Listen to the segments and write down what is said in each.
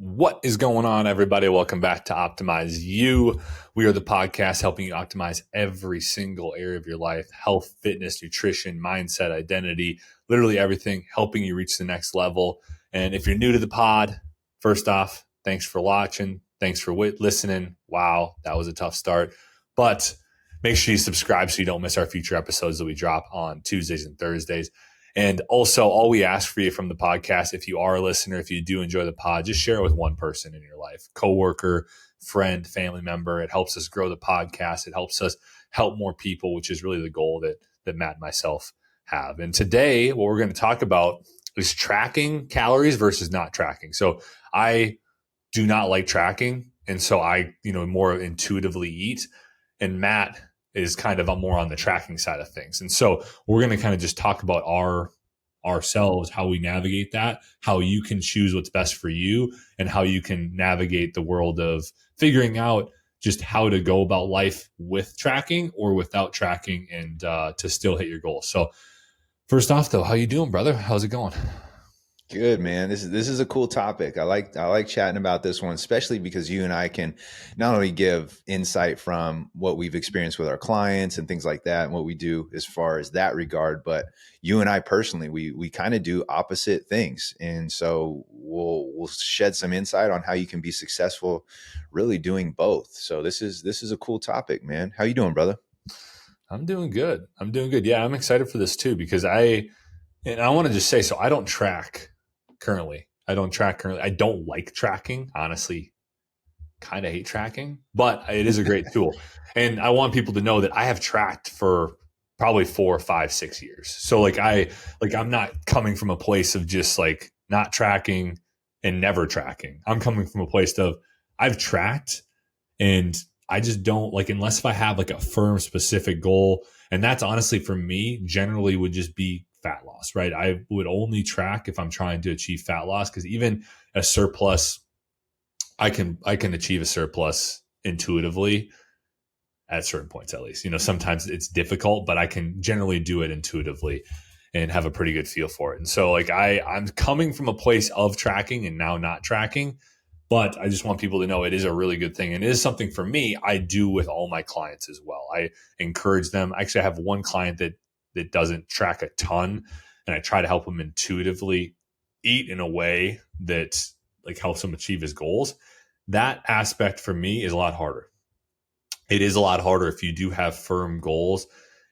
What is going on, everybody? Welcome back to Optimize You. We are the podcast helping you optimize every single area of your life: health, fitness, nutrition, mindset, identity, literally everything, helping you reach the next level. And if you're new to the pod, first off, thanks for watching. Thanks for listening. Wow, that was a tough start. But make sure you subscribe so you don't miss our future episodes that we drop on Tuesdays and Thursdays. And also, all we ask for you from the podcast, if you are a listener, if you do enjoy the pod, just share it with one person in your life: coworker, friend, family member. It helps us grow the podcast. It helps us help more people, which is really the goal that Matt and myself have. And today, what we're going to talk about is tracking calories versus not tracking. So I do not like tracking, and so I, more intuitively eat. And Matt is kind of more on the tracking side of things. And so we're going to kind of just talk about ourselves, how we navigate that, how you can choose what's best for you, and how you can navigate the world of figuring out just how to go about life with tracking or without tracking, and to still hit your goals. So first off, though, how you doing, brother? How's it going? Good, man. This is a cool topic. I like chatting about this one, especially because you and I can not only give insight from what we've experienced with our clients and things like that, and what we do as far as that regard, but you and I personally, we kind of do opposite things, and so we'll shed some insight on how you can be successful, really doing both. So this is a cool topic, man. How you doing, brother? I'm doing good. Yeah, I'm excited for this too because I want to just say, so I don't track currently. I don't like tracking, honestly. Kind of hate tracking, but it is a great tool. And I want people to know that I have tracked for probably 4, 5, 6 years. So I'm not coming from a place of just like not tracking and never tracking. I'm coming from a place of I've tracked, and I just don't like, unless if I have like a firm specific goal. And that's honestly for me generally would just be fat loss, right? I would only track if I'm trying to achieve fat loss, because even a surplus, I can achieve a surplus intuitively at certain points, at least. Sometimes it's difficult, but I can generally do it intuitively and have a pretty good feel for it. And so like I'm coming from a place of tracking and now not tracking, but I just want people to know it is a really good thing. And it is something for me I do with all my clients as well. I encourage them. Actually, I have one client that doesn't track a ton, and I try to help him intuitively eat in a way that like helps him achieve his goals. That aspect for me is a lot harder. It is a lot harder if you do have firm goals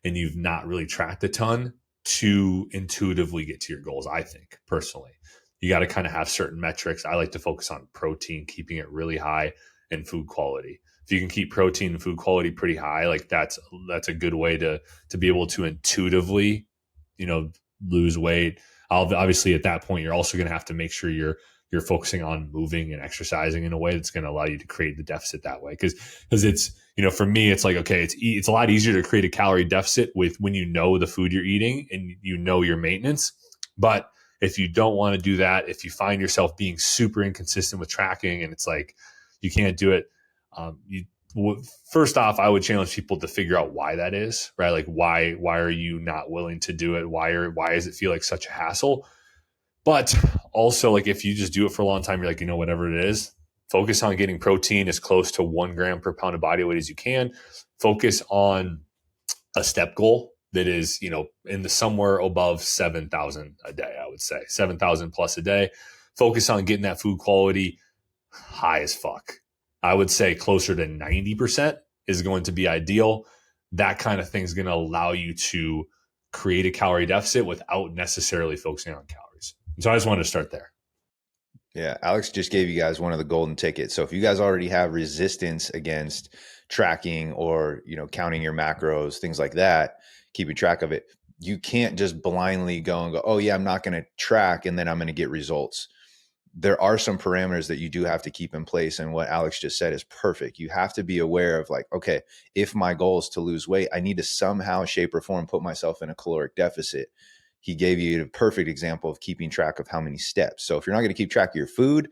and you've not really tracked a ton to intuitively get to your goals. I think personally, you got to kind of have certain metrics. I like to focus on protein, keeping it really high, and food quality. If you can keep protein and food quality pretty high, like that's a good way to be able to intuitively, lose weight. Obviously, at that point, you're also going to have to make sure you're focusing on moving and exercising in a way that's going to allow you to create the deficit that way. Because it's, for me, it's like, okay, it's a lot easier to create a calorie deficit when you know the food you're eating and your maintenance. But if you don't want to do that, if you find yourself being super inconsistent with tracking and it's like you can't do it, first off, I would challenge people to figure out why that is, right? Like why are you not willing to do it? Why does it feel like such a hassle? But also, like, if you just do it for a long time, you're like, whatever it is, focus on getting protein as close to 1 gram per pound of body weight as you can. Focus on a step goal that is, in the somewhere above 7,000 a day, I would say 7,000 plus a day. Focus on getting that food quality high as fuck. I would say closer to 90% is going to be ideal. That kind of thing is going to allow you to create a calorie deficit without necessarily focusing on calories. And so I just wanted to start there. Yeah, Alex just gave you guys one of the golden tickets. So if you guys already have resistance against tracking or, counting your macros, things like that, keeping track of it, you can't just blindly go, oh yeah, I'm not going to track and then I'm going to get results. There are some parameters that you do have to keep in place. And what Alex just said is perfect. You have to be aware of like, okay, if my goal is to lose weight, I need to somehow, shape or form, put myself in a caloric deficit. He gave you a perfect example of keeping track of how many steps. So if you're not going to keep track of your food,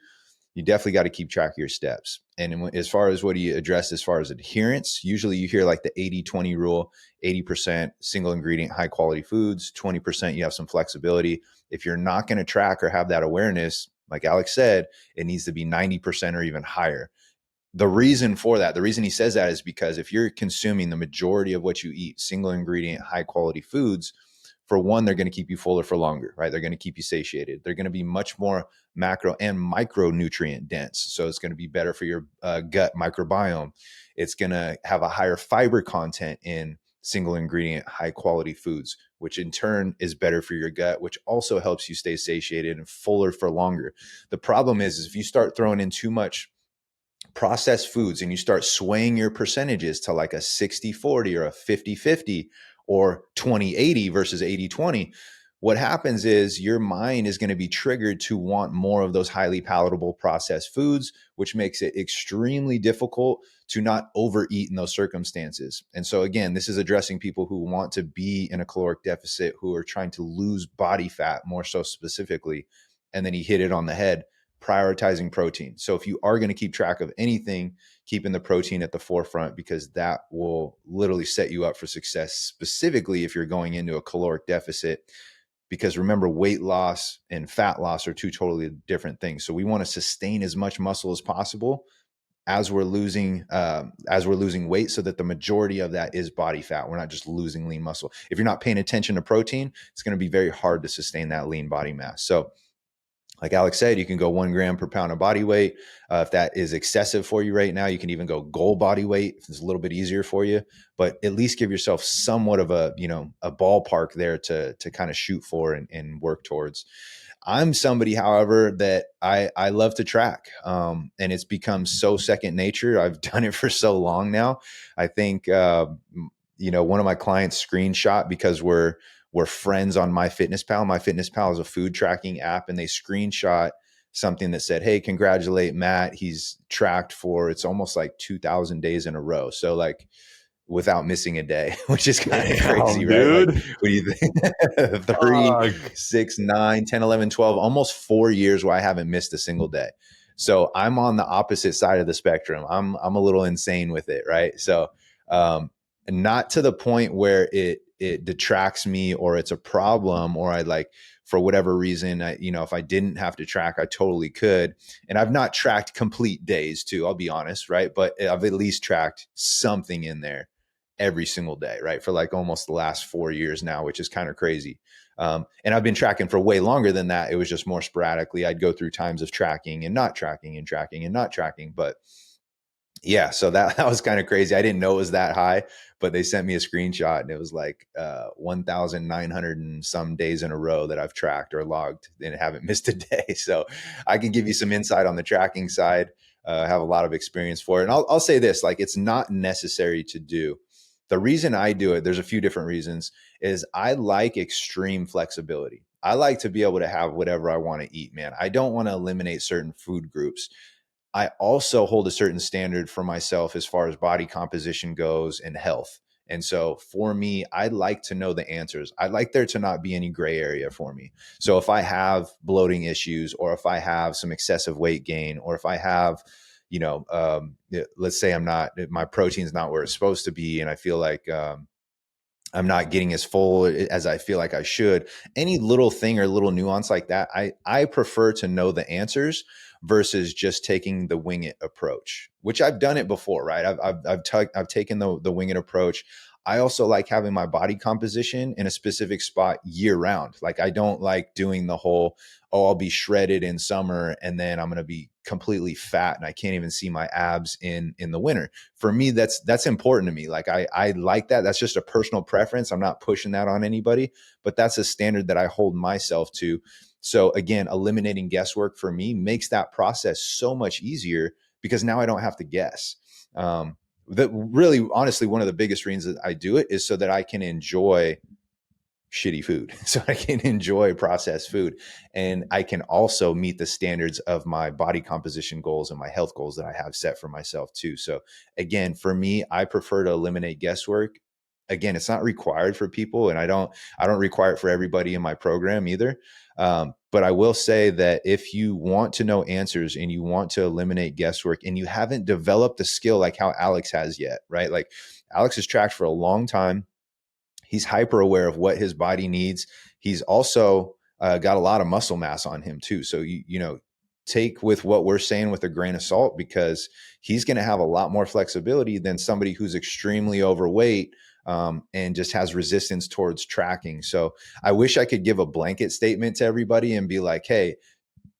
you definitely got to keep track of your steps. And as far as what you address as far as adherence, usually you hear like the 80-20 rule: 80% single ingredient, high quality foods, 20% you have some flexibility. If you're not going to track or have that awareness, Like Alex said, it needs to be 90% or even higher. The reason for that, the reason he says that is because if you're consuming the majority of what you eat, single ingredient, high quality foods, for one, they're going to keep you fuller for longer, right? They're going to keep you satiated. They're going to be much more macro and micronutrient dense. So it's going to be better for your gut microbiome. It's going to have a higher fiber content in single ingredient, high quality foods, which in turn is better for your gut, which also helps you stay satiated and fuller for longer. The problem is if you start throwing in too much processed foods and you start swaying your percentages to like a 60-40 or a 50-50 or 20-80 versus 80-20, what happens is your mind is going to be triggered to want more of those highly palatable processed foods, which makes it extremely difficult to not overeat in those circumstances. And so again, this is addressing people who want to be in a caloric deficit, who are trying to lose body fat more so specifically. And then he hit it on the head, prioritizing protein. So if you are going to keep track of anything, keeping the protein at the forefront, because that will literally set you up for success, specifically if you're going into a caloric deficit. Because remember, weight loss and fat loss are two totally different things. So we want to sustain as much muscle as possible as we're losing weight, so that the majority of that is body fat. We're not just losing lean muscle. If you're not paying attention to protein, it's going to be very hard to sustain that lean body mass. So like Alex said, you can go 1 gram per pound of body weight. If that is excessive for you right now, you can even go goal body weight if it's a little bit easier for you, but at least give yourself somewhat of a ballpark there to kind of shoot for and work towards. I'm somebody, however, that I love to track, and it's become so second nature. I've done it for so long now. I think, one of my clients screenshot, because we're friends on MyFitnessPal. MyFitnessPal is a food tracking app, and they screenshot something that said, "Hey, congratulate Matt. He's tracked for," it's almost like 2,000 days in a row. So like without missing a day, which is kind of crazy, dude. right? Like, what do you think? 3, 6, 9, 10, 11, 12, almost 4 years where I haven't missed a single day. So I'm on the opposite side of the spectrum. I'm a little insane with it, right? So not to the point where it detracts me or it's a problem, or I like, for whatever reason, if I didn't have to track, I totally could. And I've not tracked complete days too, I'll be honest, right? But I've at least tracked something in there every single day, right? For like almost the last 4 years now, which is kind of crazy. And I've been tracking for way longer than that. It was just more sporadically. I'd go through times of tracking and not tracking and tracking and not tracking. But yeah, so that was kind of crazy. I didn't know it was that high, but they sent me a screenshot and it was like 1,900 and some days in a row that I've tracked or logged and haven't missed a day. So I can give you some insight on the tracking side. I have a lot of experience for it. And I'll say this, like, it's not necessary to do. The reason I do it, there's a few different reasons, is I like extreme flexibility. I like to be able to have whatever I want to eat, man. I don't want to eliminate certain food groups. I also hold a certain standard for myself as far as body composition goes and health. And so for me, I like to know the answers. I like there to not be any gray area for me. So if I have bloating issues, or if I have some excessive weight gain, or if I have, let's say my protein's not where it's supposed to be, and I feel like I'm not getting as full as I feel like I should, any little thing or little nuance like that, I prefer to know the answers versus just taking the wing it approach, which I've done it before, right? I've taken the wing it approach. I also like having my body composition in a specific spot year round. Like, I don't like doing the whole, I'll be shredded in summer and then I'm going to be completely fat and I can't even see my abs in the winter. For me, that's important to me. Like, I like that. That's just a personal preference. I'm not pushing that on anybody, but that's a standard that I hold myself to. So again, eliminating guesswork for me makes that process so much easier, because now I don't have to guess. That really, honestly, one of the biggest reasons that I do it is so that I can enjoy shitty food, so I can enjoy processed food, and I can also meet the standards of my body composition goals and my health goals that I have set for myself too. So again, for me, I prefer to eliminate guesswork. Again, it's not required for people, and I don't require it for everybody in my program either. But I will say that if you want to know answers and you want to eliminate guesswork, and you haven't developed the skill like how Alex has yet, right? Like, Alex has tracked for a long time. He's hyper aware of what his body needs. He's also got a lot of muscle mass on him too. So, take with what we're saying with a grain of salt, because he's going to have a lot more flexibility than somebody who's extremely overweight and just has resistance towards tracking. So I wish I could give a blanket statement to everybody and be like, hey,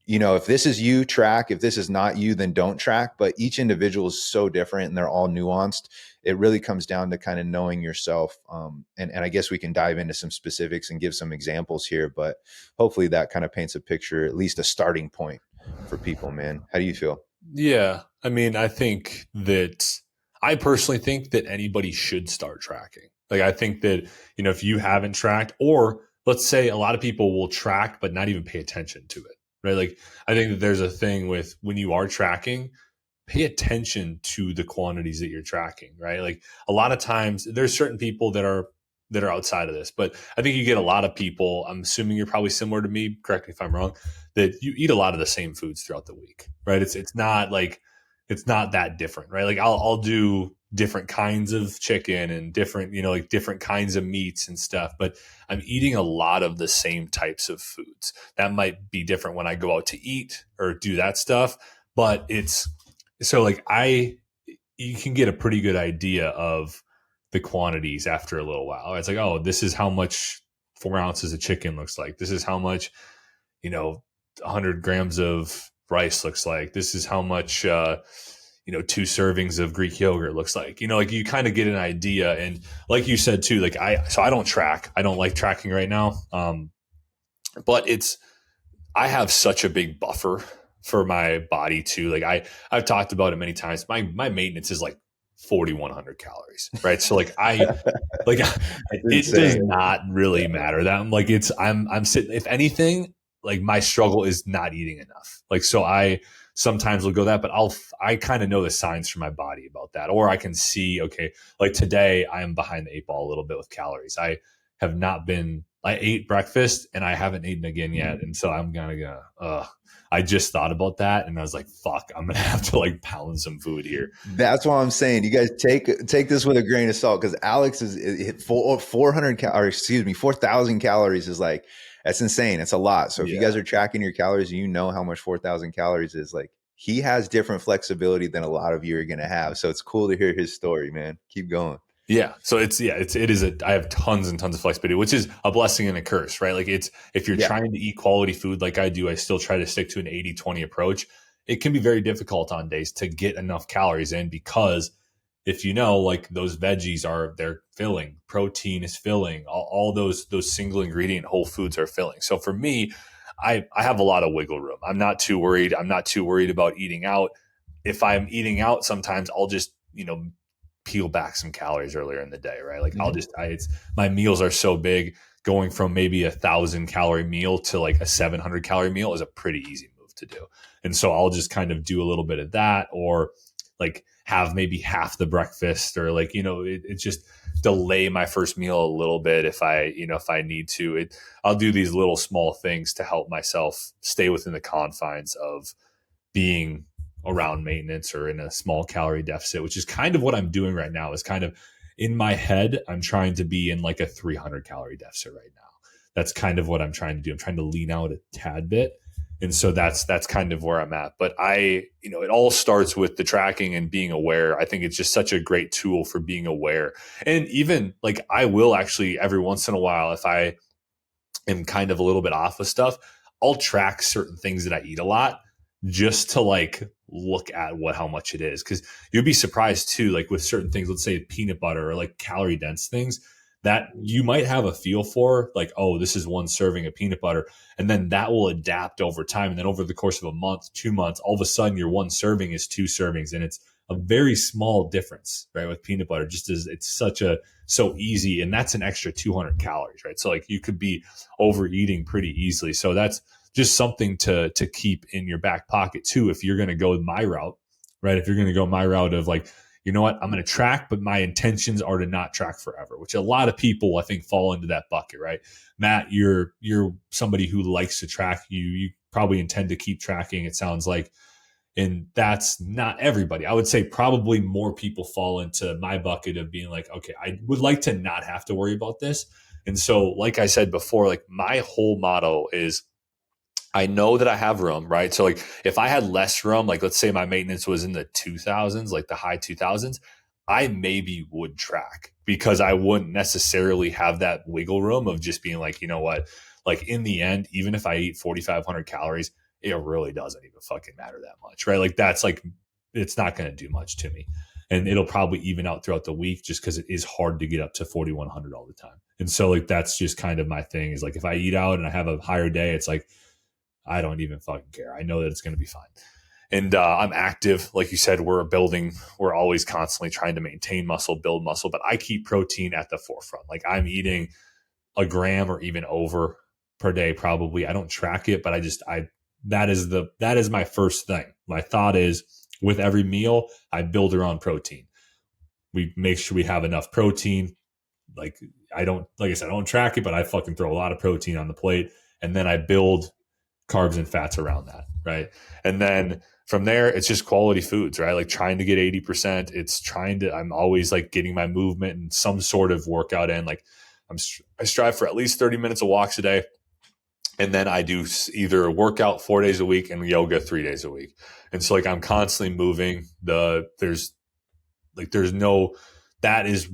you know, if this is you, track. If this is not you, then don't track. But each individual is so different and they're all nuanced. It really comes down to kind of knowing yourself. And I guess we can dive into some specifics and give some examples here, but hopefully that kind of paints a picture, at least a starting point for people, man. How do you feel? Yeah. I mean, I personally think that anybody should start tracking. Like, I think that, if you haven't tracked, or let's say a lot of people will track, but not even pay attention to it, right? Like, I think that there's a thing with when you are tracking, pay attention to the quantities that you're tracking, right? Like, a lot of times there's certain people that are outside of this, but I think you get a lot of people, I'm assuming you're probably similar to me, correct me if I'm wrong, that you eat a lot of the same foods throughout the week, right? It's not like, it's not that different, right? Like, I'll do different kinds of chicken and different, like different kinds of meats and stuff, but I'm eating a lot of the same types of foods. That might be different when I go out to eat or do that stuff, but it's so like you can get a pretty good idea of the quantities after a little while. It's like, oh, this is how much 4 ounces of chicken looks like. This is how much, 100 grams of rice looks like. This is how much, 2 servings of Greek yogurt looks like. Like, you kind of get an idea. And like you said too, like I don't track. I don't like tracking right now. But I have such a big buffer for my body too. Like, I've talked about it many times. My maintenance is like 4,100 calories, right? So like it does not really matter that I'm sitting, if anything, like my struggle is not eating enough. Like, so I sometimes will go that, but I kind of know the signs from my body about that. Or I can see, okay, like today I am behind the 8 ball a little bit with calories. I ate breakfast and I haven't eaten again yet. And so I'm gonna I just thought about that and I was like, fuck, I'm gonna have to like pound some food here. That's why I'm saying you guys take this with a grain of salt, because Alex is hit 400 or excuse me, 4,000 calories is like, that's insane. It's a lot. So if you guys are tracking your calories, you know how much 4,000 calories is. Like, he has different flexibility than a lot of you are going to have. So it's cool to hear his story, man. Keep going. Yeah. So I have tons and tons of flexibility, which is a blessing and a curse, right? Like, if you're trying to eat quality food like I do, I still try to stick to an 80-20 approach. It can be very difficult on days to get enough calories in, because if like those veggies they're filling, protein is filling, all those single ingredient whole foods are filling. So for me, I have a lot of wiggle room. I'm not too worried. I'm not too worried about eating out. If I'm eating out, sometimes I'll just, peel back some calories earlier in the day, right? Like, my meals are so big, going from maybe 1,000-calorie meal to like a 700-calorie meal is a pretty easy move to do. And so I'll just kind of do a little bit of that, or like have maybe half the breakfast, or like, it just delay my first meal a little bit if I need to. I'll do these little small things to help myself stay within the confines of being around maintenance or in a small calorie deficit, which is kind of what I'm doing right now. Is kind of in my head, I'm trying to be in like a 300-calorie deficit right now. That's kind of what I'm trying to do. I'm trying to lean out a tad bit. And so that's kind of where I'm at. But it all starts with the tracking and being aware. I think it's just such a great tool for being aware. And even like, I will actually every once in a while, if I am kind of a little bit off of stuff, I'll track certain things that I eat a lot, just to like look at how much it is. Cause you'd be surprised too, like with certain things, let's say peanut butter or like calorie dense things, that you might have a feel for, like, oh, this is 1 serving of peanut butter. And then that will adapt over time. And then over the course of a month, 2 months, all of a sudden your 1 serving is 2 servings. And it's a very small difference, right? With peanut butter, just as it's so easy. And that's an extra 200 calories, right? So like, you could be overeating pretty easily. So that's just something to keep in your back pocket too, if you're going to go my route, right? If you're going to go my route of like, you know what, I'm going to track, but my intentions are to not track forever, which a lot of people I think fall into that bucket, right? Matt, you're somebody who likes to track. You probably intend to keep tracking, it sounds like. And that's not everybody. I would say probably more people fall into my bucket of being like, okay, I would like to not have to worry about this. And so, like I said before, like my whole motto is, I know that I have room, right? So like if I had less room, like let's say my maintenance was in the 2000s, like the high 2000s, I maybe would track because I wouldn't necessarily have that wiggle room of just being like, you know what, like in the end, even if I eat 4,500 calories, it really doesn't even fucking matter that much, right? Like that's like, it's not going to do much to me. And it'll probably even out throughout the week just because it is hard to get up to 4,100 all the time. And so like, that's just kind of my thing is like, if I eat out and I have a higher day, it's like, I don't even fucking care. I know that it's going to be fine. And I'm active. Like you said, we're always constantly trying to maintain muscle, build muscle, but I keep protein at the forefront. Like I'm eating a gram or even over per day, probably. I don't track it, but that is my first thing. My thought is with every meal, I build around protein. We make sure we have enough protein. Like like I said, I don't track it, but I fucking throw a lot of protein on the plate. And then I build carbs and fats around that, right? And then from there, it's just quality foods, right? Like trying to get 80%. I'm always like getting my movement and some sort of workout in. Like I strive for at least 30 minutes of walks a day. And then I do either a workout 4 days a week and yoga 3 days a week. And so like I'm constantly moving. There's no, that is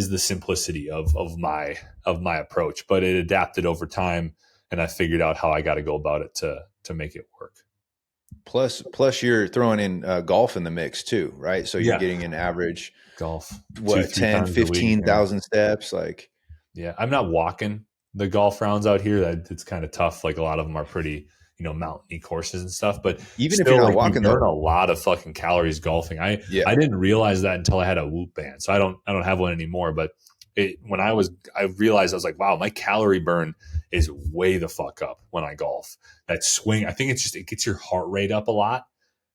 the simplicity of my approach, but it adapted over time and I figured out how I got to go about it to make it work. Plus you're throwing in golf in the mix too, right? So you're Yeah, getting an average, golf two, what, three 10, times a week. 15,000 steps. Like, Yeah, I'm not walking the golf rounds out here. That it's kind of tough. Like a lot of them are pretty, mountainy courses and stuff. But even if you're still, not like you walking burn though, a lot of fucking calories golfing. yeah, I didn't realize that until I had a Whoop band. So I don't have one anymore. But I realized I was like, wow, my calorie burn is way the fuck up when I golf. That swing, I think it gets your heart rate up a lot.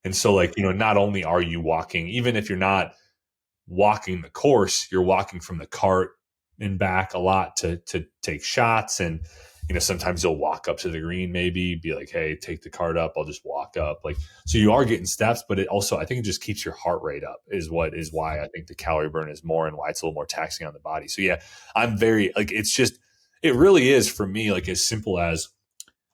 And so like, not only are you walking, even if you're not walking the course, you're walking from the cart and back a lot to take shots. And, sometimes you'll walk up to the green, maybe be like, hey, take the cart up. I'll just walk up. Like, so you are getting steps, but it also, I think it just keeps your heart rate up is why I think the calorie burn is more and why it's a little more taxing on the body. So yeah, I'm very like, it really is for me, like as simple as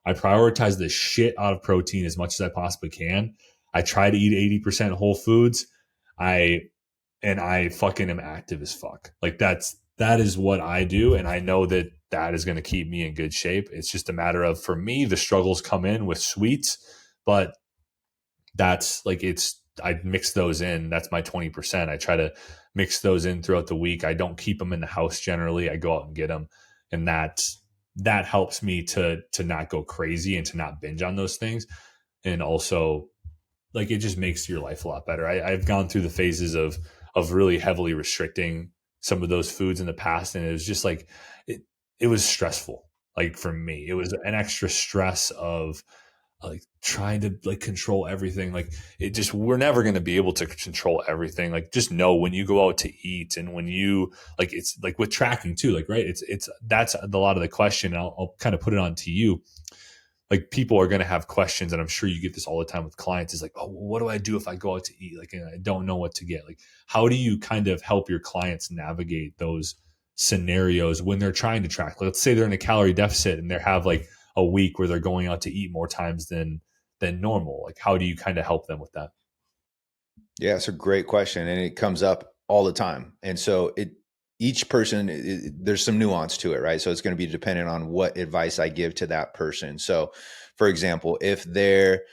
I prioritize the shit out of protein as much as I possibly can. I try to eat 80% whole foods. I I fucking am active as fuck. Like that is what I do, and I know that is going to keep me in good shape. It's just a matter of for me the struggles come in with sweets, but that's like I mix those in. That's my 20%. I try to mix those in throughout the week. I don't keep them in the house generally. I go out and get them, and that helps me to not go crazy and to not binge on those things, and also like it just makes your life a lot better. I've gone through the phases of really heavily restricting some of those foods in the past, and it was just like it was stressful. Like for me, it was an extra stress of like trying to like control everything. Like it just we're never going to be able to control everything. Like just know when you go out to eat and when you like it's like with tracking too. Like right, it's that's a lot of the question. I'll kind of put it on to you like people are going to have questions and I'm sure you get this all the time with clients is like, oh, well, what do I do if I go out to eat? Like, and I don't know what to get. Like, how do you kind of help your clients navigate those scenarios when they're trying to track? Let's say they're in a calorie deficit and they have like a week where they're going out to eat more times than normal. Like, how do you kind of help them with that? yeah, it's a great question, and it comes up all the time. And so each person, there's some nuance to it, right? So it's going to be dependent on what advice I give to that person. So, for example, if they're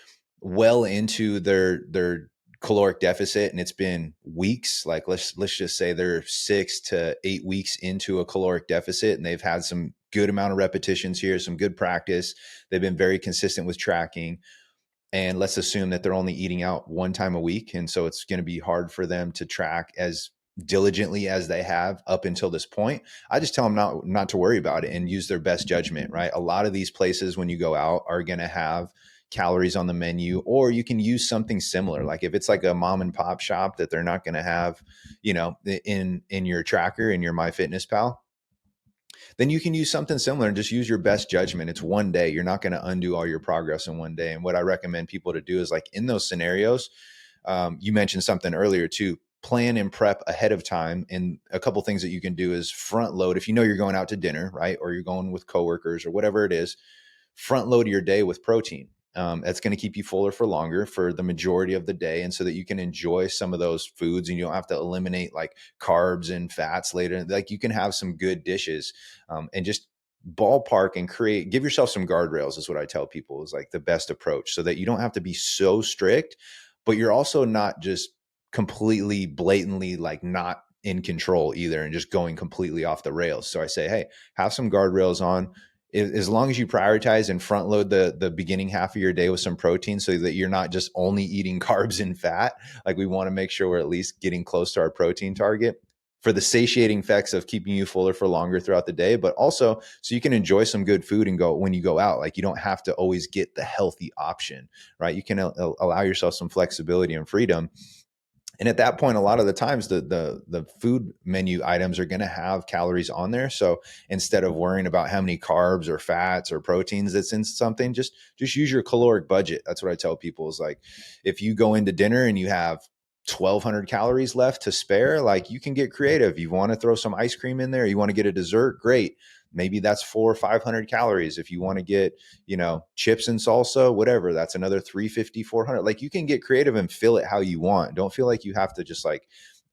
well into their caloric deficit and it's been weeks, like let's just say they're 6 to 8 weeks into a caloric deficit and they've had some good amount of repetitions here, some good practice, they've been very consistent with tracking, and let's assume that they're only eating out one time a week, and so it's going to be hard for them to track as diligently as they have up until this point. I just tell them not to worry about it and use their best judgment, right? A lot of these places when you go out are going to have calories on the menu, or you can use something similar. Like if it's like a mom and pop shop that they're not going to have, in your tracker in your MyFitnessPal, then you can use something similar and just use your best judgment. It's one day. You're not going to undo all your progress in one day. And what I recommend people to do is like in those scenarios, you mentioned something earlier too, plan and prep ahead of time. And a couple things that you can do is front load. If you know you're going out to dinner, right? Or you're going with coworkers or whatever it is, front load your day with protein. That's going to keep you fuller for longer for the majority of the day. And so that you can enjoy some of those foods and you don't have to eliminate like carbs and fats later. Like you can have some good dishes and just ballpark and give yourself some guardrails is what I tell people is like the best approach so that you don't have to be so strict, but you're also not just completely blatantly like not in control either and just going completely off the rails. So I say, hey, have some guardrails on as long as you prioritize and front load the beginning half of your day with some protein so that you're not just only eating carbs and fat. Like we want to make sure we're at least getting close to our protein target for the satiating effects of keeping you fuller for longer throughout the day, but also so you can enjoy some good food and go when you go out. Like you don't have to always get the healthy option, right? You can allow yourself some flexibility and freedom. And at that point, a lot of the times the food menu items are going to have calories on there. So instead of worrying about how many carbs or fats or proteins that's in something, just use your caloric budget. That's what I tell people is like, if you go into dinner and you have 1,200 calories left to spare, like you can get creative. You want to throw some ice cream in there, you want to get a dessert, great. Maybe that's 400 or 500 calories. If you want to get, chips and salsa, whatever, that's another 350, 400. Like you can get creative and fill it how you want. Don't feel like you have to just like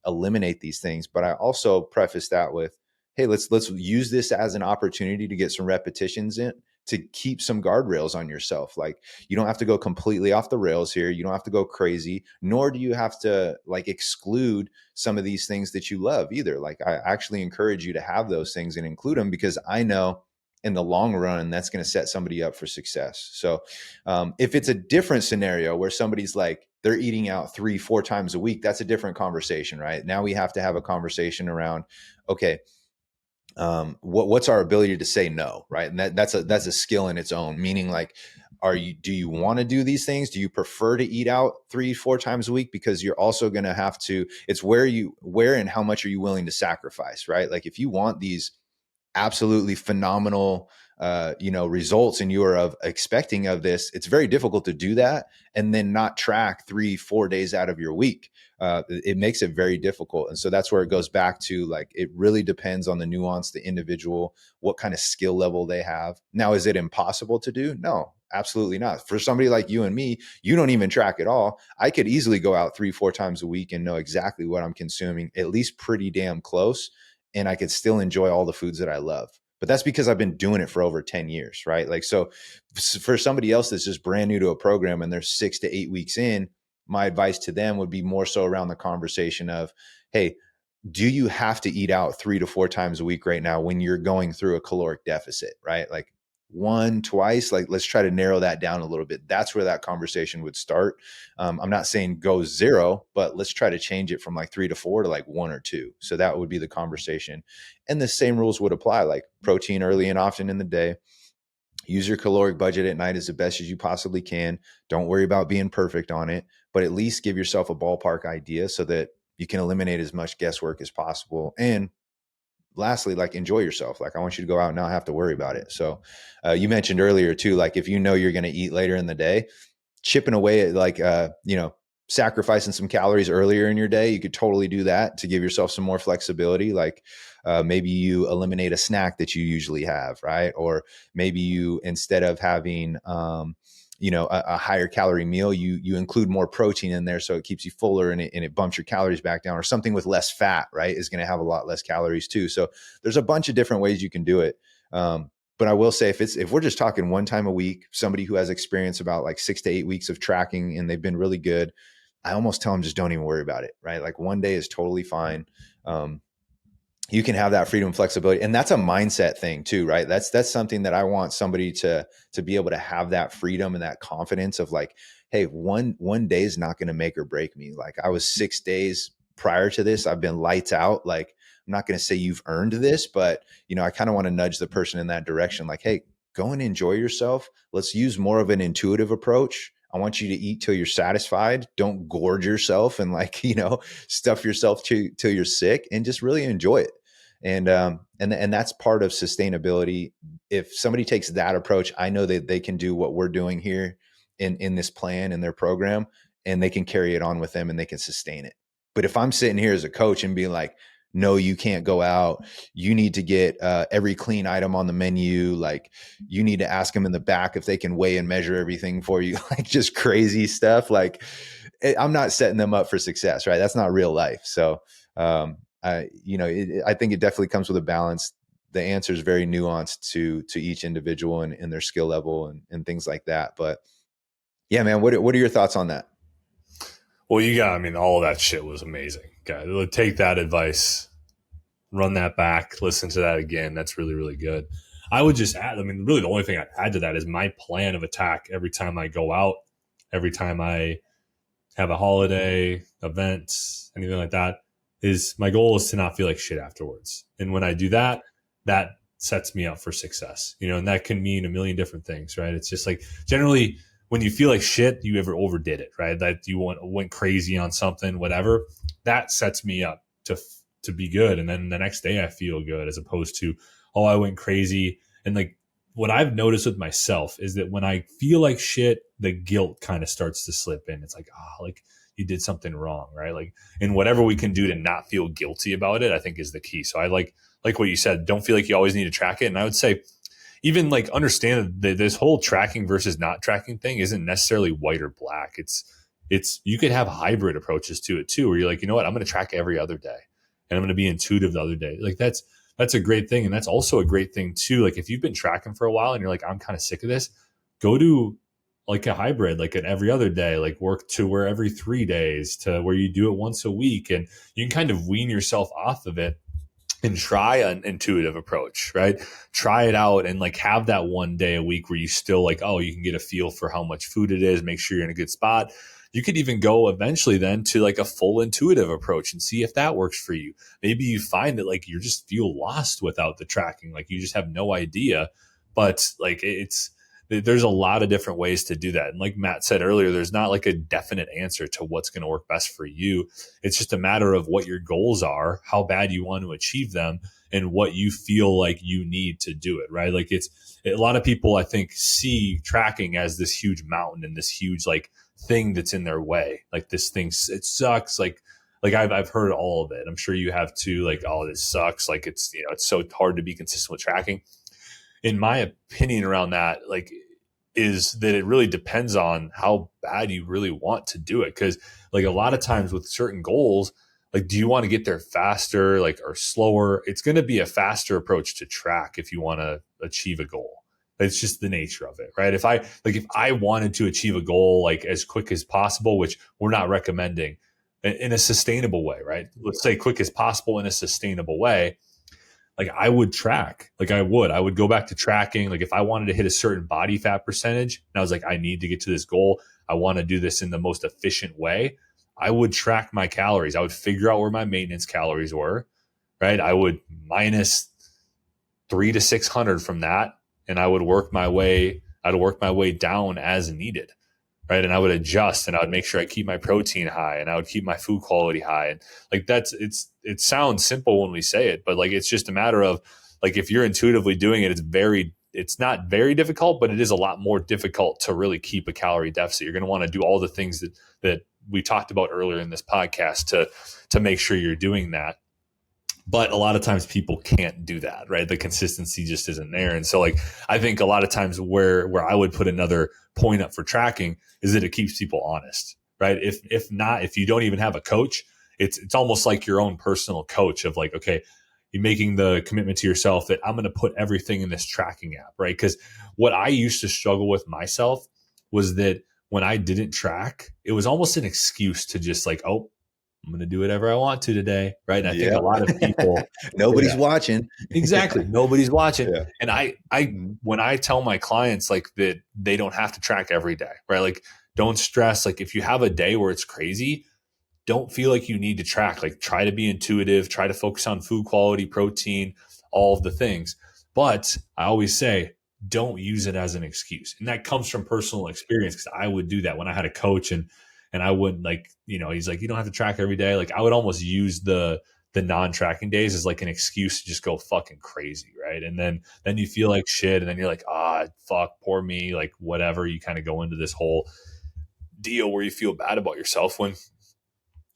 eliminate these things. But I also preface that with, hey, let's use this as an opportunity to get some repetitions in to keep some guardrails on yourself. Like you don't have to go completely off the rails here. You don't have to go crazy, nor do you have to like exclude some of these things that you love either. Like I actually encourage you to have those things and include them because I know in the long run, that's going to set somebody up for success. So if it's a different scenario where somebody's like, they're eating out 3-4 times a week, that's a different conversation, right? Now we have to have a conversation around, okay, what's our ability to say no, right? And that's a skill in its own, meaning like, do you want to do these things? Do you prefer to eat out 3-4 times a week? Because you're also going to have to, it's where and how much are you willing to sacrifice, right? Like if you want these absolutely phenomenal results and you are expecting of this, it's very difficult to do that and then not track 3-4 days out of your week. It makes it very difficult. And so that's where it goes back to like, it really depends on the nuance, the individual, what kind of skill level they have. Now, is it impossible to do? No, absolutely not. For somebody like you and me, you don't even track at all. I could easily go out 3-4 times a week and know exactly what I'm consuming, at least pretty damn close. And I could still enjoy all the foods that I love. But that's because I've been doing it for over 10 years, right? Like, so for somebody else that's just brand new to a program and they're 6 to 8 weeks in, my advice to them would be more so around the conversation of, hey, do you have to eat out 3-4 times a week right now when you're going through a caloric deficit, right? Like 1, twice, like let's try to narrow that down a little bit. That's where that conversation would start. I'm not saying go 0, but let's try to change it from like 3 to 4 to like 1 or 2. So that would be the conversation. And the same rules would apply, like protein early and often in the day. Use your caloric budget at night as the best as you possibly can. Don't worry about being perfect on it, but at least give yourself a ballpark idea so that you can eliminate as much guesswork as possible. And lastly, like enjoy yourself. Like I want you to go out and not have to worry about it. So you mentioned earlier too, like if you know you're going to eat later in the day, chipping away at like, sacrificing some calories earlier in your day, you could totally do that to give yourself some more flexibility. Like maybe you eliminate a snack that you usually have, right? Or maybe you, instead of having, a higher calorie meal, you include more protein in there. So it keeps you fuller and it bumps your calories back down, or something with less fat, right, is going to have a lot less calories too. So there's a bunch of different ways you can do it. But I will say if we're just talking 1 time a week, somebody who has experience about like 6 to 8 weeks of tracking and they've been really good, I almost tell them just don't even worry about it, right? Like 1 day is totally fine. You can have that freedom and flexibility. And that's a mindset thing too, right? That's something that I want somebody to be able to have that freedom and that confidence of like, hey, one day is not going to make or break me. Like I was 6 days prior to this, I've been lights out. Like I'm not going to say you've earned this, but I kind of want to nudge the person in that direction. Like, hey, go and enjoy yourself. Let's use more of an intuitive approach. I want you to eat till you're satisfied. Don't gorge yourself and like, stuff yourself till you're sick, and just really enjoy it. And that's part of sustainability. If somebody takes that approach, I know that they can do what we're doing here in this plan, in their program, and they can carry it on with them and they can sustain it. But if I'm sitting here as a coach and being like, no, you can't go out. You need to get every clean item on the menu. Like, you need to ask them in the back if they can weigh and measure everything for you. Like, just crazy stuff. Like, I'm not setting them up for success, right? That's not real life. So, I think it definitely comes with a balance. The answer is very nuanced to each individual and their skill level and things like that. But yeah, man, what are your thoughts on that? Well, I mean, all of that shit was amazing. Guys, take that advice, run that back, listen to that again. That's really, really good. I would just add, I mean, really the only thing I'd add to that is my plan of attack every time I go out, every time I have a holiday, event, anything like that, is my goal is to not feel like shit afterwards. And when I do that, that sets me up for success, and that can mean a million different things, right? It's just like generally when you feel like shit, you ever overdid it, right? That you went crazy on something, whatever, that sets me up to be good. And then the next day I feel good, as opposed to, oh, I went crazy. And like what I've noticed with myself is that when I feel like shit, the guilt kind of starts to slip in. It's like, like you did something wrong, right? Like, and whatever we can do to not feel guilty about it, I think is the key. So I like what you said, don't feel like you always need to track it. And I would say, even like understand that this whole tracking versus not tracking thing isn't necessarily white or black. It's you could have hybrid approaches to it too, where you're like, you know what, I'm going to track every other day, and I'm going to be intuitive the other day. Like that's a great thing, and that's also a great thing too. Like if you've been tracking for a while and you're like, I'm kind of sick of this, go to like a hybrid, like an every other day, like work to where every 3 days to where you do it once a week, and you can kind of wean yourself off of it and try an intuitive approach, right? Try it out and like have that one day a week where you still like, oh, you can get a feel for how much food it is, make sure you're in a good spot. You could even go eventually then to like a full intuitive approach and see if that works for you. Maybe you find that like you just feel lost without the tracking, like you just have no idea. But like there's a lot of different ways to do that. And like Matt said earlier, there's not like a definite answer to what's going to work best for you. It's just a matter of what your goals are, how bad you want to achieve them, and what you feel like you need to do it, right? Like a lot of people, I think, see tracking as this huge mountain and this huge like thing that's in their way. Like this thing, it sucks. Like I've heard all of it. I'm sure you have too. Like, oh, this sucks. Like it's so hard to be consistent with tracking. In my opinion around that, like, is that it really depends on how bad you really want to do it. Cause like a lot of times with certain goals, like, do you want to get there faster, like, or slower? It's going to be a faster approach to track if you want to achieve a goal. It's just the nature of it, right? If I wanted to achieve a goal like as quick as possible, which we're not recommending, in a sustainable way, right? Let's say quick as possible in a sustainable way. Like I would track, like I would go back to tracking. Like if I wanted to hit a certain body fat percentage and I was like, I need to get to this goal, I want to do this in the most efficient way, I would track my calories. I would figure out where my maintenance calories were, right? I would minus 300 to 600 from that. And I would work my way down as needed. Right. And I would adjust and I would make sure I keep my protein high and I would keep my food quality high. And like it sounds simple when we say it, but like it's just a matter of like if you're intuitively doing it, it's not very difficult, but it is a lot more difficult to really keep a calorie deficit. You're going to want to do all the things that we talked about earlier in this podcast to make sure you're doing that. But a lot of times people can't do that, right? The consistency just isn't there. And so like, I think a lot of times where I would put another point up for tracking is that it keeps people honest, right? If not, if you don't even have a coach, it's almost like your own personal coach of like, okay, you're making the commitment to yourself that I'm going to put everything in this tracking app, right? Because what I used to struggle with myself was that when I didn't track, it was almost an excuse to just like, oh, I'm going to do whatever I want to today. Right. And I think a lot of people, nobody's watching. Exactly. Nobody's watching. Yeah. And when I tell my clients like that, they don't have to track every day, right? Like don't stress. Like if you have a day where it's crazy, don't feel like you need to track, like try to be intuitive, try to focus on food quality, protein, all of the things. But I always say, don't use it as an excuse. And that comes from personal experience because I would do that when I had a coach and I wouldn't like, he's like, you don't have to track every day. Like I would almost use the non-tracking days as like an excuse to just go fucking crazy. Right. And then you feel like shit. And then you're like, fuck, poor me, like whatever. You kind of go into this whole deal where you feel bad about yourself when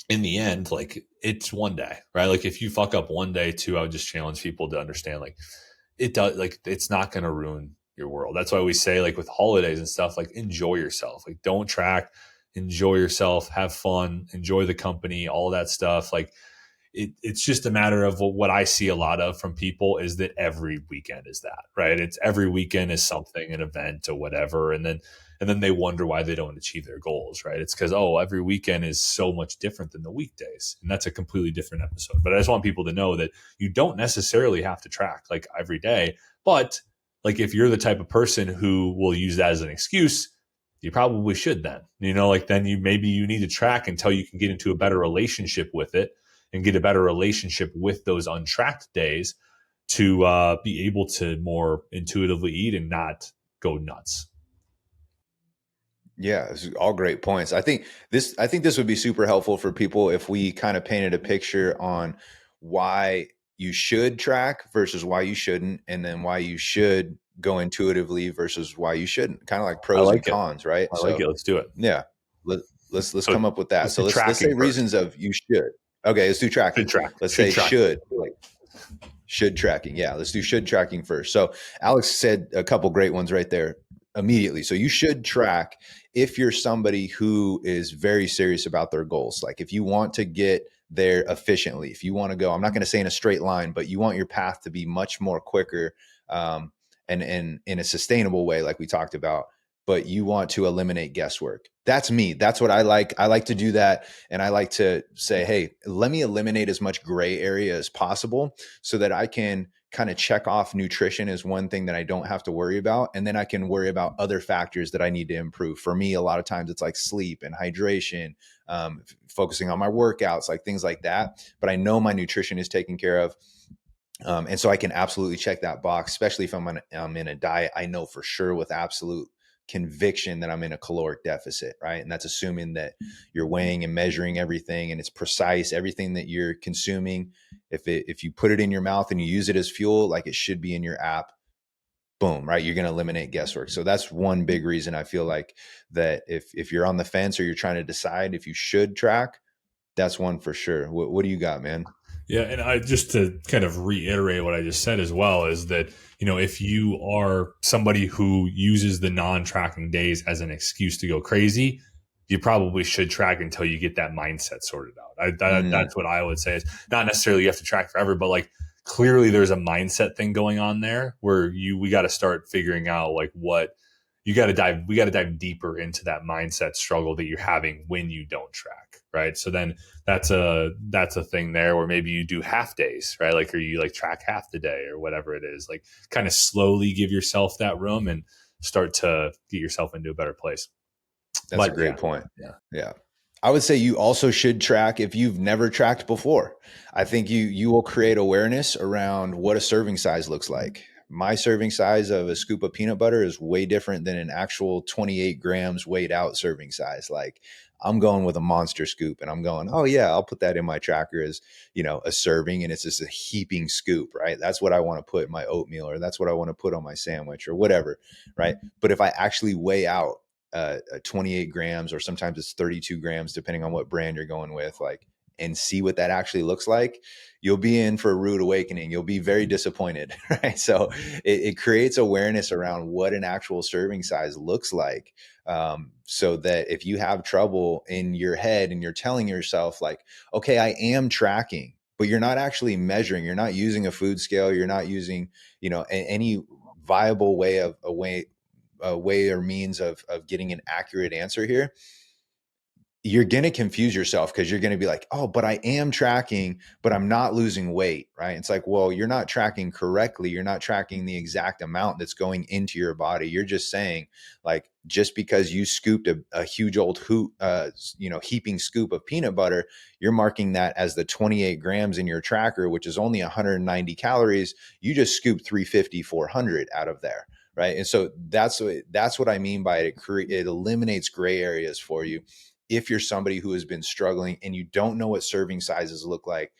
in the end, like it's one day, right? Like if you fuck up one day too, I would just challenge people to understand like it does, like it's not going to ruin your world. That's why we say like with holidays and stuff, like enjoy yourself, like don't track, enjoy yourself, have fun, enjoy the company, all that stuff. Like it's just a matter of what I see a lot of from people is that every weekend is that, right? It's every weekend is something, an event or whatever. And then they wonder why they don't achieve their goals, right? It's because, oh, every weekend is so much different than the weekdays. And that's a completely different episode. But I just want people to know that you don't necessarily have to track like every day. But like if you're the type of person who will use that as an excuse, you probably should then, like then you need to track until you can get into a better relationship with it and get a better relationship with those untracked days to be able to more intuitively eat and not go nuts. Yeah, this is all great points. I think this would be super helpful for people if we kind of painted a picture on why you should track versus why you shouldn't, and then why you should go intuitively versus why you shouldn't. Kind of like I pros and like it. cons, right? I like So it. Let's do it. yeah, let, let's So come up with that. let's So do let's say tracking first. reasons of you should. Okay, let's do Should tracking. track. Let's Should say track. should. Like should tracking. Yeah, let's do should tracking first. So Alex said a couple great ones right there immediately. So you should track if you're somebody who is very serious about their goals. Like if you want to get there efficiently, if you want to go, I'm not going to say in a straight line, but you want your path to be much more quicker, and in a sustainable way, like we talked about, but you want to eliminate guesswork. That's me. That's what I like. I like to do that. And I like to say, hey, let me eliminate as much gray area as possible so that I can kind of check off nutrition as one thing that I don't have to worry about. And then I can worry about other factors that I need to improve. For me, a lot of times it's like sleep and hydration, focusing on my workouts, like things like that. But I know my nutrition is taken care of. And so I can absolutely check that box, especially if I'm in a diet. I know for sure with absolute conviction that I'm in a caloric deficit, right? And that's assuming that you're weighing and measuring everything and it's precise, everything that you're consuming. If you put it in your mouth and you use it as fuel, like it should be in your app, boom, right? You're going to eliminate guesswork. So that's one big reason I feel like that if you're on the fence or you're trying to decide if you should track, that's one for sure. What do you got, man? Yeah, and I just to kind of reiterate what I just said as well is that if you are somebody who uses the non-tracking days as an excuse to go crazy, you probably should track until you get that mindset sorted out. That's what I would say. Is not necessarily you have to track forever, but like clearly there's a mindset thing going on there where we got to start figuring out like what we got to dive deeper into that mindset struggle that you're having when you don't track, right? So then that's a thing there where maybe you do half days, right? Like, or you like track half the day or whatever it is, like kind of slowly give yourself that room and start to get yourself into a better place. That's a great point. Yeah. Yeah. I would say you also should track if you've never tracked before. I think you will create awareness around what a serving size looks like. My serving size of a scoop of peanut butter is way different than an actual 28 grams weighed out serving size. Like I'm going with a monster scoop and I'm going, oh yeah, I'll put that in my tracker as, a serving, and it's just a heaping scoop, right? That's what I want to put in my oatmeal, or that's what I want to put on my sandwich or whatever. Right. But if I actually weigh out 28 grams, or sometimes it's 32 grams, depending on what brand you're going with, like, and see what that actually looks like, you'll be in for a rude awakening. You'll be very disappointed, right? So it creates awareness around what an actual serving size looks like. So that if you have trouble in your head and you're telling yourself like, okay, I am tracking, but you're not actually measuring, you're not using a food scale, you're not using, any viable way a way or means of getting an accurate answer here, you're going to confuse yourself because you're going to be like, oh, but I am tracking, but I'm not losing weight, right? It's like, well, you're not tracking correctly. You're not tracking the exact amount that's going into your body. You're just saying, like, just because you scooped a huge old heaping scoop of peanut butter, you're marking that as the 28 grams in your tracker, which is only 190 calories. You just scooped 350, 400 out of there. Right. And so that's what I mean by it. It eliminates gray areas for you. If you're somebody who has been struggling and you don't know what serving sizes look like,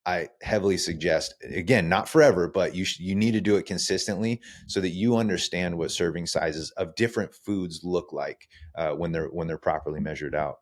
I heavily suggest, again, not forever, but you need to do it consistently so that you understand what serving sizes of different foods look like when they're properly measured out.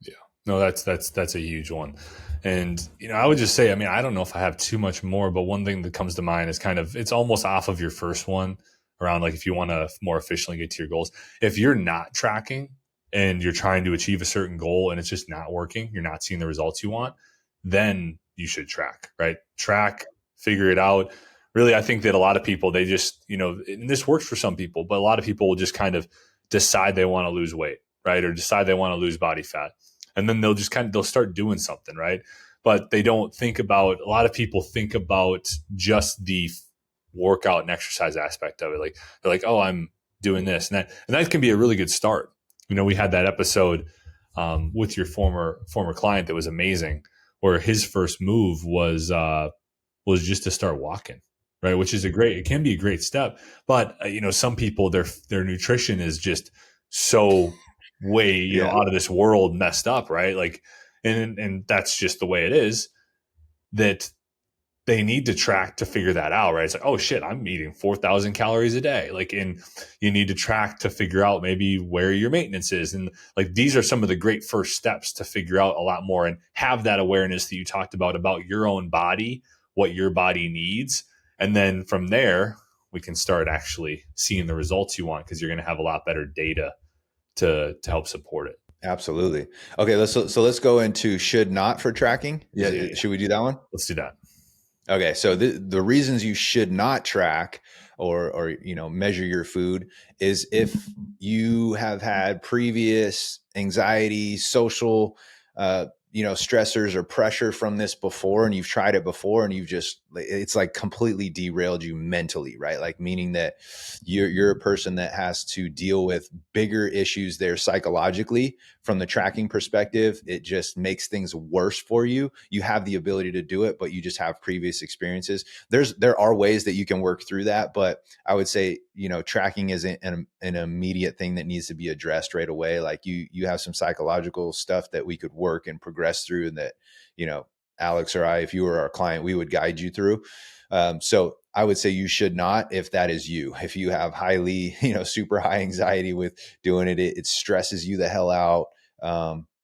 Yeah. No, that's a huge one. And I would just say, I mean, I don't know if I have too much more, but one thing that comes to mind is kind of it's almost off of your first one around like if you want to more efficiently get to your goals. If you're not tracking and you're trying to achieve a certain goal and it's just not working, you're not seeing the results you want, then you should track, right? Track, figure it out. Really, I think that a lot of people they just, and this works for some people, but a lot of people will just kind of decide they want to lose weight, right? Or decide they want to lose body fat and then they'll just they'll start doing something, right? But they don't think about, a lot of people think about just the workout and exercise aspect of it. Like they're like, oh, I'm doing this and that can be a really good start. We had that episode with your former client that was amazing, where his first move was just to start walking, right? Which is it can be a great step, but some people their nutrition is just so way Yeah. out of this world messed up, right? Like, and that's just the way it is, that they need to track to figure that out, right? It's like, oh shit, I'm eating 4,000 calories a day. Like, and you need to track to figure out maybe where your maintenance is. And like, these are some of the great first steps to figure out a lot more and have that awareness that you talked about your own body, what your body needs. And then from there, we can start actually seeing the results you want because you're going to have a lot better data to help support it. Absolutely. Okay, let's go into should not for tracking. Yeah. Should we do that one? Let's do that. Okay, so the reasons you should not track or measure your food is if you have had previous anxiety, social stressors or pressure from this before, and you've tried it before and it's like completely derailed you mentally, right? Like meaning that you're a person that has to deal with bigger issues there psychologically. From the tracking perspective, it just makes things worse for you. You have the ability to do it, but you just have previous experiences. There are ways that you can work through that, but I would say, tracking isn't an immediate thing that needs to be addressed right away. Like you have some psychological stuff that we could work and progress through, and that, Alex or I, if you were our client, we would guide you through. So I would say you should not, if that is you. If you have highly, super high anxiety with doing it, it stresses you the hell out.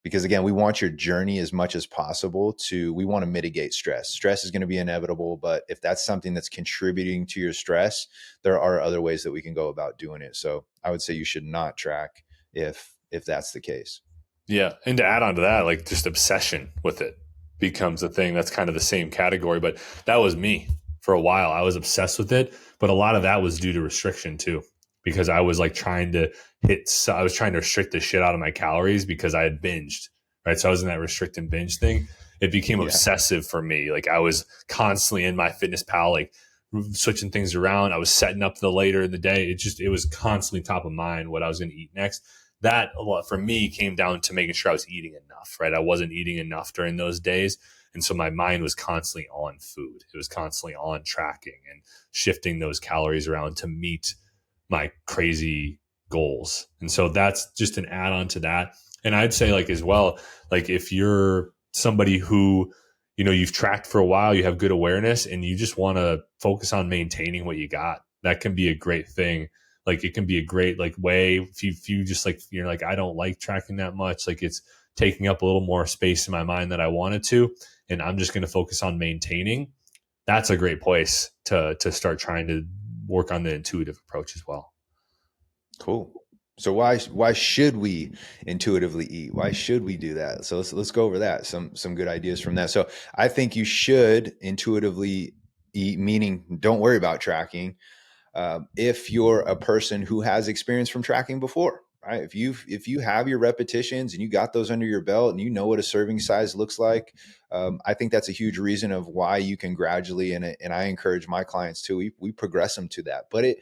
Because again, we want your journey as much as possible we want to mitigate stress. Stress is going to be inevitable, but if that's something that's contributing to your stress, there are other ways that we can go about doing it. So I would say you should not track if that's the case. Yeah. And to add on to that, like just obsession with it becomes a thing that's kind of the same category. But that was me for a while. I was obsessed with it. But a lot of that was due to restriction too, because I was like I was trying to restrict the shit out of my calories because I had binged, right? So I was in that restrict and binge thing. It became obsessive for me. Like I was constantly in my fitness pal, like switching things around. I was setting up the later in the day. It was constantly top of mind what I was going to eat next. That a lot for me came down to making sure I was eating enough, right? I wasn't eating enough during those days. And so my mind was constantly on food. It was constantly on tracking and shifting those calories around to meet my crazy goals. And so that's just an add on to that. And I'd say like as well, like if you're somebody who, you've tracked for a while, you have good awareness and you just want to focus on maintaining what you got, that can be a great thing. Like it can be a great like way if you just like, you're like, I don't like tracking that much. Like it's taking up a little more space in my mind that I wanted to, and I'm just going to focus on maintaining. That's a great place to start trying to work on the intuitive approach as well. Cool. So why should we intuitively eat? Why should we do that? So let's go over that. Some good ideas from that. So I think you should intuitively eat, meaning don't worry about tracking. If you're a person who has experience from tracking before, right? If you have your repetitions and you got those under your belt and you know what a serving size looks like, I think that's a huge reason of why you can gradually, and I encourage my clients too, we progress them to that. But it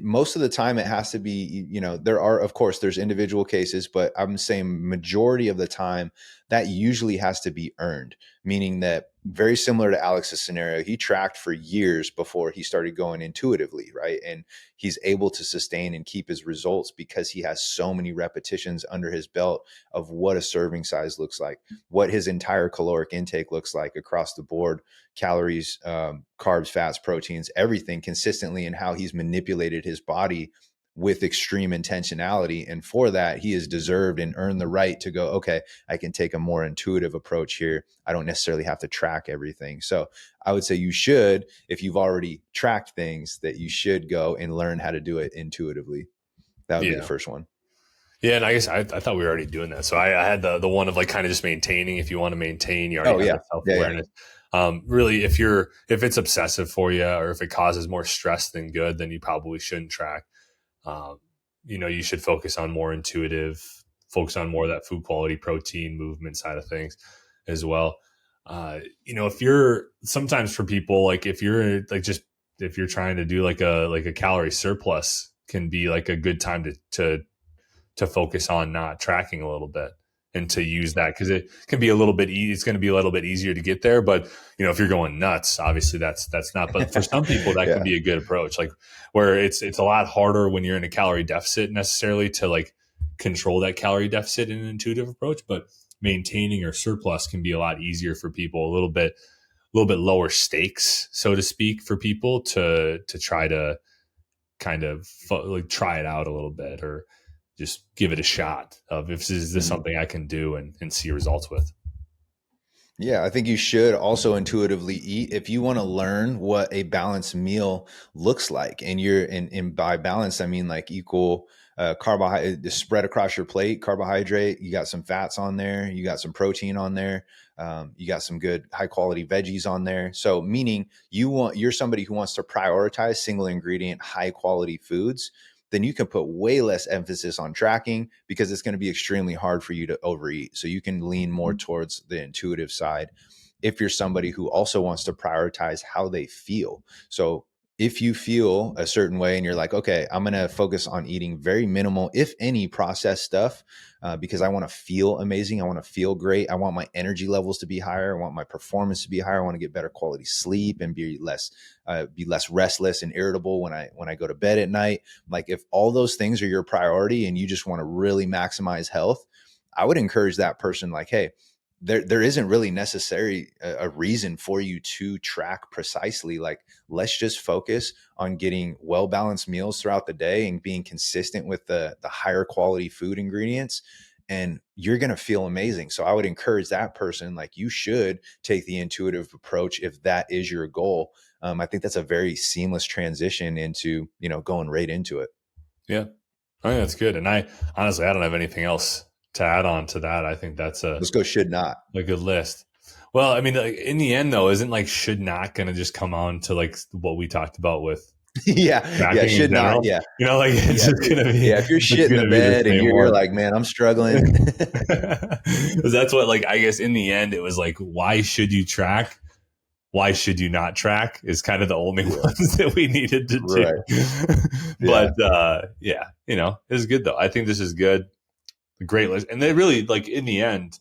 most of the time it has to be, there are, of course, there's individual cases, but I'm saying majority of the time that usually has to be earned, meaning that very similar to Alex's scenario, he tracked for years before he started going intuitively, right? And he's able to sustain and keep his results because he has so many repetitions under his belt of what a serving size looks like, what his entire caloric intake looks like across the board, calories, carbs, fats, proteins, everything consistently, and how he's manipulated his body with extreme intentionality. And for that, he has deserved and earned the right to go, okay, I can take a more intuitive approach here. I don't necessarily have to track everything. So I would say you should, if you've already tracked things, that you should go and learn how to do it intuitively. That would be the Yeah. first one. Yeah, and I guess I thought we were already doing that. So I had the one of like kind of just maintaining. If you want to maintain, you already have the self awareness. Really, if it's obsessive for you, or if it causes more stress than good, then you probably shouldn't track. You should focus on more intuitive, focus on more of that food quality, protein, movement side of things as well. If you're sometimes for people, like if you're trying to do like a calorie surplus, can be like a good time to focus on not tracking a little bit and to use that, because it can be a little bit it's going to be a little bit easier to get there. But if you're going nuts, obviously that's not, but for some people that can be a good approach, like where it's a lot harder when you're in a calorie deficit necessarily to like control that calorie deficit in an intuitive approach, but maintaining or surplus can be a lot easier for people, a little bit lower stakes, so to speak, for people to try to kind of like try it out a little bit, or just give it a shot of if is this something I can do and see results with. Yeah, I think you should also intuitively eat if you want to learn what a balanced meal looks like. And by balance, I mean like equal carbohydrate spread across your plate, carbohydrate. You got some fats on there, you got some protein on there, you got some good high quality veggies on there. So meaning you're somebody who wants to prioritize single ingredient, high quality foods, then you can put way less emphasis on tracking, because it's going to be extremely hard for you to overeat. So you can lean more towards the intuitive side if you're somebody who also wants to prioritize how they feel. So if you feel a certain way and you're like, okay, I'm going to focus on eating very minimal, if any, processed stuff, because I want to feel amazing. I want to feel great. I want my energy levels to be higher. I want my performance to be higher. I want to get better quality sleep and be less restless and irritable when I go to bed at night. Like if all those things are your priority and you just want to really maximize health, I would encourage that person like, hey, there isn't really necessary a reason for you to track precisely. Like, let's just focus on getting well-balanced meals throughout the day and being consistent with the higher quality food ingredients, and you're going to feel amazing. So I would encourage that person, like, you should take the intuitive approach if that is your goal. I think that's a very seamless transition into, going right into it. Yeah, I think that's good. And I honestly don't have anything else to add on to that. I think that's Let's go should not. a good list. Well, I mean, like, in the end though, isn't like should not going to just come on to like what we talked about with yeah, should not. Yeah. Like it's just going to be, if you're shit in the bed and you're like, man, I'm struggling. Because that's what, like, I guess in the end, it was like, why should you track? Why should you not track is kind of the only ones that we needed to do. But it's good though. I think this is good. A great list. And they really, like, in the end,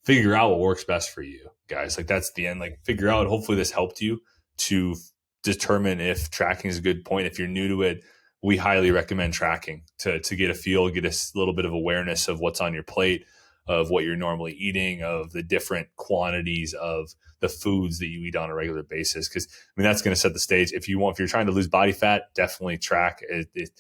figure out what works best for you guys. Like, that's the end. Like, figure out, hopefully this helped you to determine if tracking is a good point. If you're new to it, we highly recommend tracking to get a feel, get a little bit of awareness of what's on your plate, of what you're normally eating, of the different quantities of the foods that you eat on a regular basis. Because that's going to set the stage. If you're trying to lose body fat, definitely track it,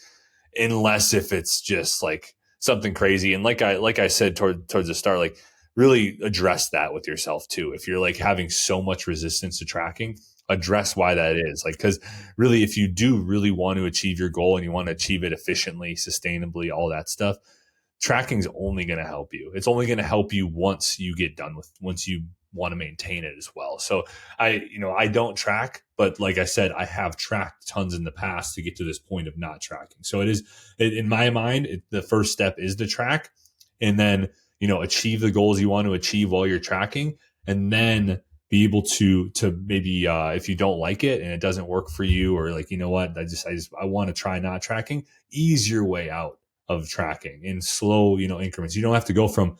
unless if it's just like something crazy. And like I said towards the start, like, really address that with yourself too. If you're like having so much resistance to tracking, address why that is. Like, because really, if you do really want to achieve your goal and you want to achieve it efficiently, sustainably, all that stuff, tracking is only going to help you. It's only going to help you once you want to maintain it as well. So I don't track, but like I said, I have tracked tons in the past to get to this point of not tracking. So in my mind, the first step is to track, and then, achieve the goals you want to achieve while you're tracking, and then be able to maybe, if you don't like it and it doesn't work for you, or like, what, I want to try not tracking, ease your way out of tracking in slow, increments. You don't have to go from,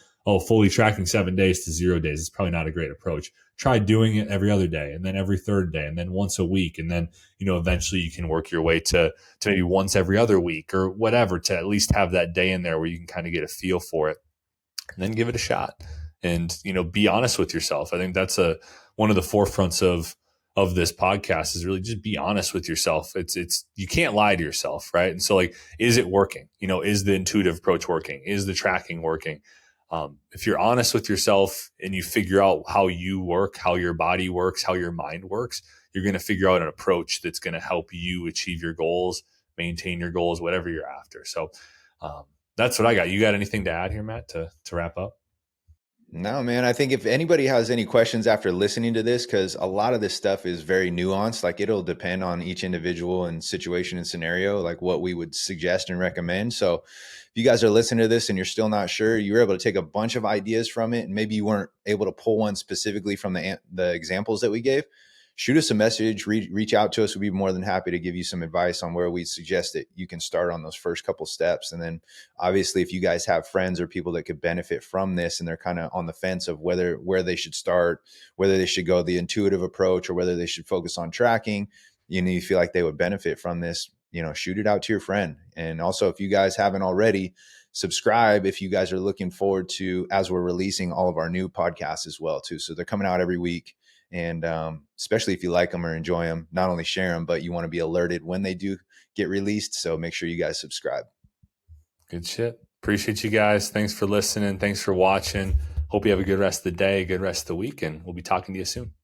fully tracking 7 days to 0 days. It's probably not a great approach. Try doing it every other day, and then every third day, and then once a week. And then, eventually you can work your way to maybe once every other week or whatever, to at least have that day in there where you can kind of get a feel for it, and then give it a shot and, be honest with yourself. I think that's one of the forefronts of of this podcast is really just be honest with yourself. You can't lie to yourself, right? And so like, is it working? Is the intuitive approach working? Is the tracking working? If you're honest with yourself and you figure out how you work, how your body works, how your mind works, you're going to figure out an approach that's going to help you achieve your goals, maintain your goals, whatever you're after. So that's what I got. You got anything to add here, Matt, to wrap up? No, man. I think if anybody has any questions after listening to this, because a lot of this stuff is very nuanced, like it'll depend on each individual and situation and scenario, like what we would suggest and recommend. So if you guys are listening to this and you're still not sure, you were able to take a bunch of ideas from it, and maybe you weren't able to pull one specifically from the examples that we gave, shoot us a message, reach out to us. We'd be more than happy to give you some advice on where we suggest that you can start on those first couple steps. And then obviously, if you guys have friends or people that could benefit from this and they're kind of on the fence of where they should start, whether they should go the intuitive approach or whether they should focus on tracking, you feel like they would benefit from this, shoot it out to your friend. And also, if you guys haven't already, subscribe if you guys are looking forward to, as we're releasing all of our new podcasts as well too. So they're coming out every week. And especially if you like them or enjoy them, not only share them, but you want to be alerted when they do get released. So make sure you guys subscribe. Good shit. Appreciate you guys. Thanks for listening. Thanks for watching. Hope you have a good rest of the day, good rest of the week, and we'll be talking to you soon.